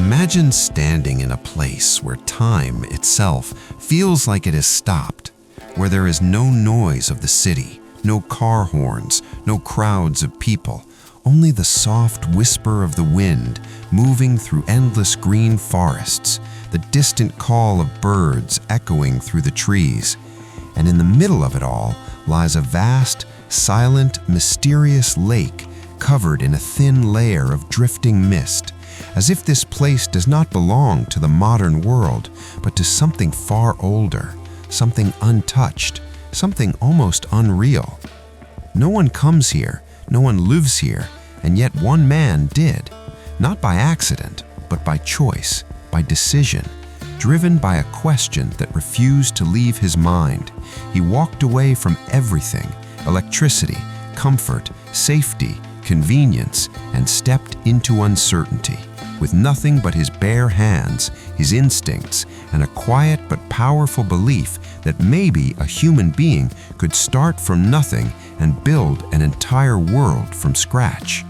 Imagine standing in a place where time itself feels like it has stopped, where there is no noise of the city, no car horns, no crowds of people, only the soft whisper of the wind moving through endless green forests, the distant call of birds echoing through the trees. And in the middle of it all lies a vast, silent, mysterious lake covered in a thin layer of drifting mist, as if this place does not belong to the modern world, but to something far older, something untouched, something almost unreal. No one comes here, no one lives here, and yet one man did, not by accident, but by choice, by decision, driven by a question that refused to leave his mind. He walked away from everything, electricity, comfort, safety, convenience, and stepped into uncertainty, with nothing but his bare hands, his instincts, and a quiet but powerful belief that maybe a human being could start from nothing and build an entire world from scratch.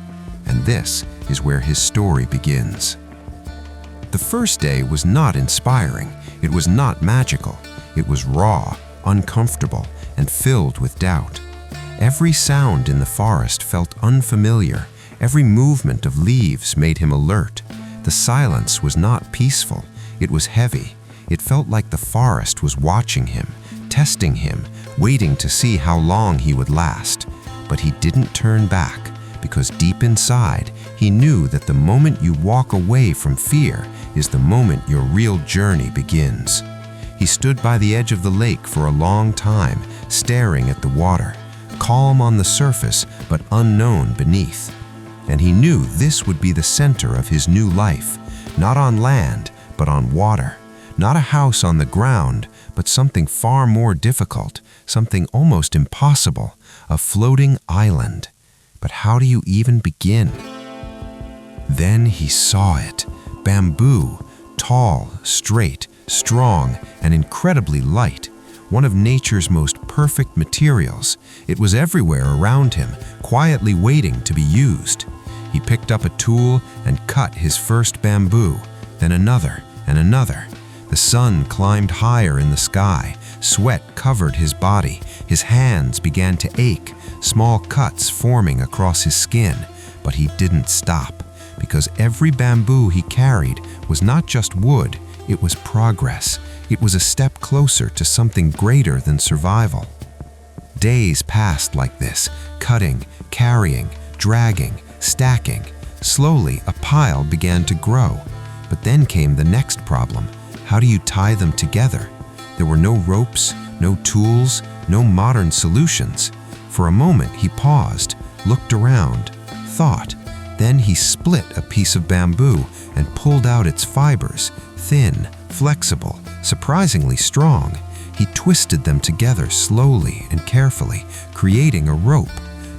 And this is where his story begins. The first day was not inspiring. It was not magical. It was raw, uncomfortable, and filled with doubt. Every sound in the forest felt unfamiliar. Every movement of leaves made him alert. The silence was not peaceful. It was heavy. It felt like the forest was watching him, testing him, waiting to see how long he would last. But he didn't turn back, because deep inside, he knew that the moment you walk away from fear is the moment your real journey begins. He stood by the edge of the lake for a long time, staring at the water, calm on the surface but unknown beneath. And he knew this would be the center of his new life, not on land, but on water, not a house on the ground, but something far more difficult, something almost impossible, a floating island. But how do you even begin? Then he saw it, bamboo, tall, straight, strong, and incredibly light, one of nature's most perfect materials. It was everywhere around him, quietly waiting to be used. He picked up a tool and cut his first bamboo, then another and another. The sun climbed higher in the sky. Sweat covered his body. His hands began to ache, small cuts forming across his skin. But he didn't stop, because every bamboo he carried was not just wood, it was progress. It was a step closer to something greater than survival. Days passed like this, cutting, carrying, dragging, stacking. Slowly, a pile began to grow. But then came the next problem. How do you tie them together? There were no ropes, no tools, no modern solutions. For a moment, he paused, looked around, thought. Then he split a piece of bamboo and pulled out its fibers, thin, flexible, surprisingly strong. He twisted them together slowly and carefully, creating a rope.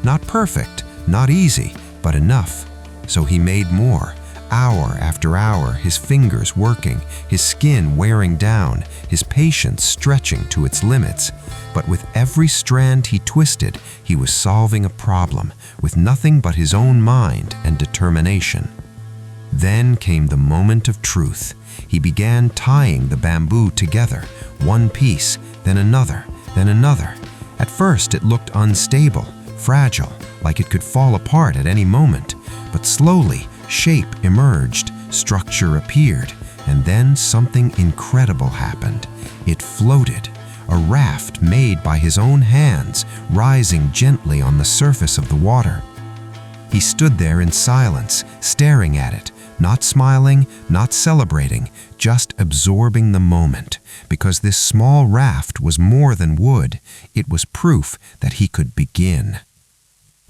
Not perfect, not easy, but enough. So he made more, hour after hour, his fingers working, his skin wearing down, his patience stretching to its limits. But with every strand he twisted, he was solving a problem, with nothing but his own mind and determination. Then came the moment of truth. He began tying the bamboo together, one piece, then another, then another. At first it looked unstable, fragile, like it could fall apart at any moment. But slowly, shape emerged, structure appeared, and then something incredible happened. It floated, a raft made by his own hands, rising gently on the surface of the water. He stood there in silence, staring at it, not smiling, not celebrating, just absorbing the moment, because this small raft was more than wood. It was proof that he could begin.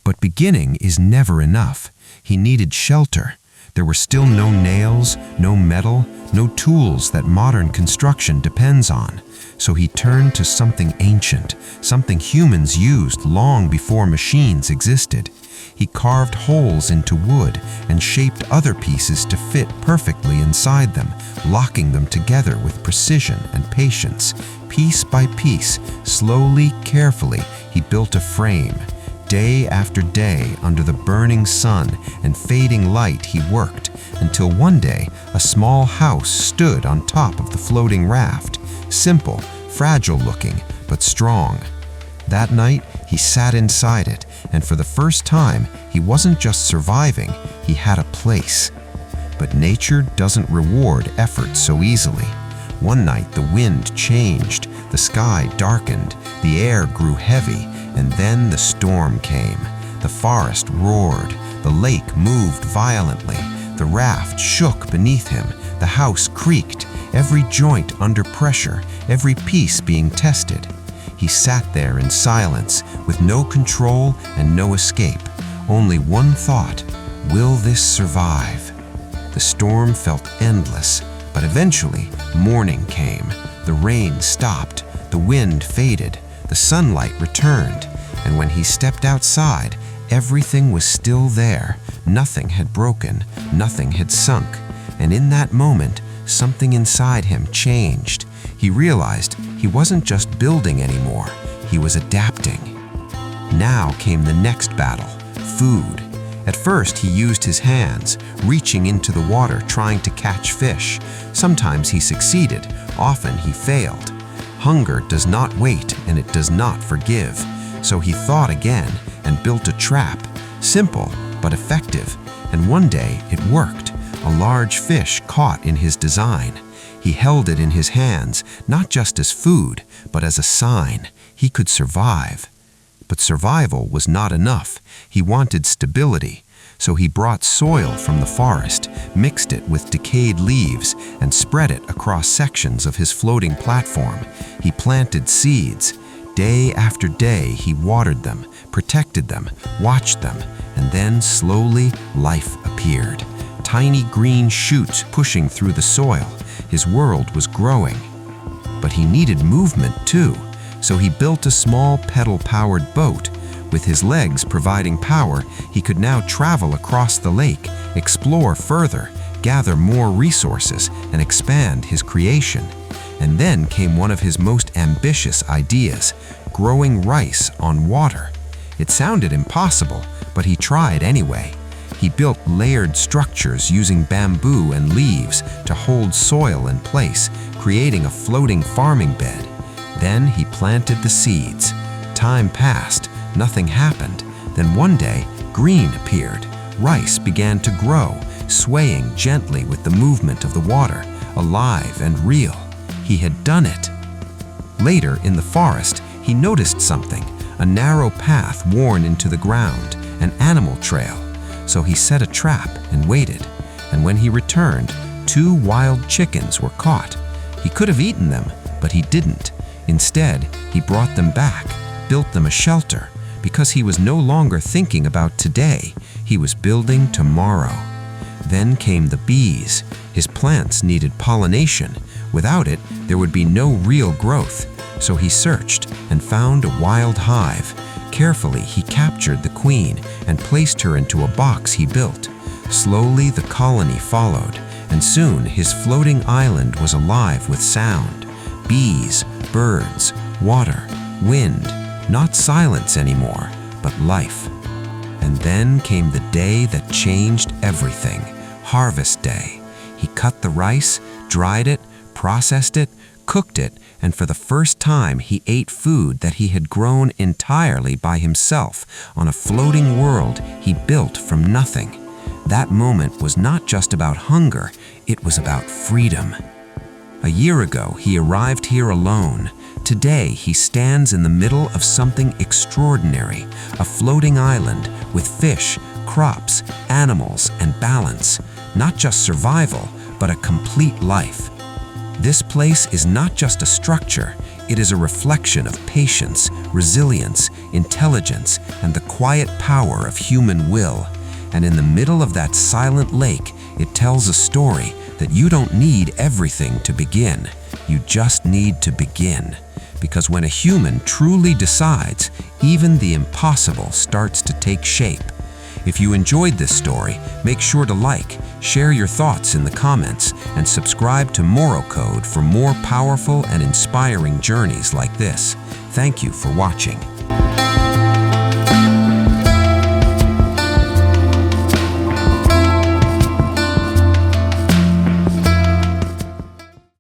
But beginning is never enough. He needed shelter. There were still no nails, no metal, no tools that modern construction depends on. So he turned to something ancient, something humans used long before machines existed. He carved holes into wood and shaped other pieces to fit perfectly inside them, locking them together with precision and patience. Piece by piece, slowly, carefully, he built a frame. Day after day, under the burning sun and fading light, he worked, until one day a small house stood on top of the floating raft, simple, fragile looking, but strong. That night, he sat inside it, and for the first time, he wasn't just surviving, he had a place. But nature doesn't reward effort so easily. One night, the wind changed, the sky darkened, the air grew heavy, and then the storm came. The forest roared, the lake moved violently, the raft shook beneath him, the house creaked, every joint under pressure, every piece being tested. He sat there in silence, with no control and no escape. Only one thought: will this survive? The storm felt endless, but eventually morning came. The rain stopped, the wind faded, the sunlight returned, and when he stepped outside, everything was still there. Nothing had broken, nothing had sunk, and in that moment, something inside him changed. He realized he wasn't just building anymore, he was adapting. Now came the next battle: food. At first, he used his hands, reaching into the water trying to catch fish. Sometimes he succeeded, often he failed. Hunger does not wait and it does not forgive. So he thought again and built a trap, simple but effective. And one day it worked. A large fish caught in his design. He held it in his hands, not just as food, but as a sign he could survive. But survival was not enough. He wanted stability. So he brought soil from the forest, mixed it with decayed leaves, and spread it across sections of his floating platform. He planted seeds. Day after day, he watered them, protected them, watched them, and then slowly life appeared. Tiny green shoots pushing through the soil. His world was growing. But he needed movement too, so he built a small pedal-powered boat. With his legs providing power, he could now travel across the lake, explore further, gather more resources, and expand his creation. And then came one of his most ambitious ideas: growing rice on water. It sounded impossible, but he tried anyway. He built layered structures using bamboo and leaves to hold soil in place, creating a floating farming bed. Then he planted the seeds. Time passed, nothing happened. Then one day, green appeared. Rice began to grow, swaying gently with the movement of the water, alive and real. He had done it. Later, in the forest, he noticed something: a narrow path worn into the ground, an animal trail. So he set a trap and waited. And when he returned, 2 wild chickens were caught. He could have eaten them, but he didn't. Instead, he brought them back, built them a shelter, because he was no longer thinking about today. He was building tomorrow. Then came the bees. His plants needed pollination. Without it, there would be no real growth. So he searched and found a wild hive. Carefully, he captured the queen and placed her into a box he built. Slowly, the colony followed, and soon his floating island was alive with sound. Bees, birds, water, wind, not silence anymore, but life. And then came the day that changed everything: Harvest Day. He cut the rice, dried it, processed it, cooked it, and for the first time he ate food that he had grown entirely by himself on a floating world he built from nothing. That moment was not just about hunger, it was about freedom. A year ago, he arrived here alone. Today, he stands in the middle of something extraordinary: a floating island with fish, crops, animals, and balance. Not just survival, but a complete life. This place is not just a structure, it is a reflection of patience, resilience, intelligence, and the quiet power of human will. And in the middle of that silent lake, it tells a story that you don't need everything to begin. You just need to begin. Because when a human truly decides, even the impossible starts to take shape. If you enjoyed this story, make sure to like, share your thoughts in the comments, and subscribe to Moro Code for more powerful and inspiring journeys like this. Thank you for watching.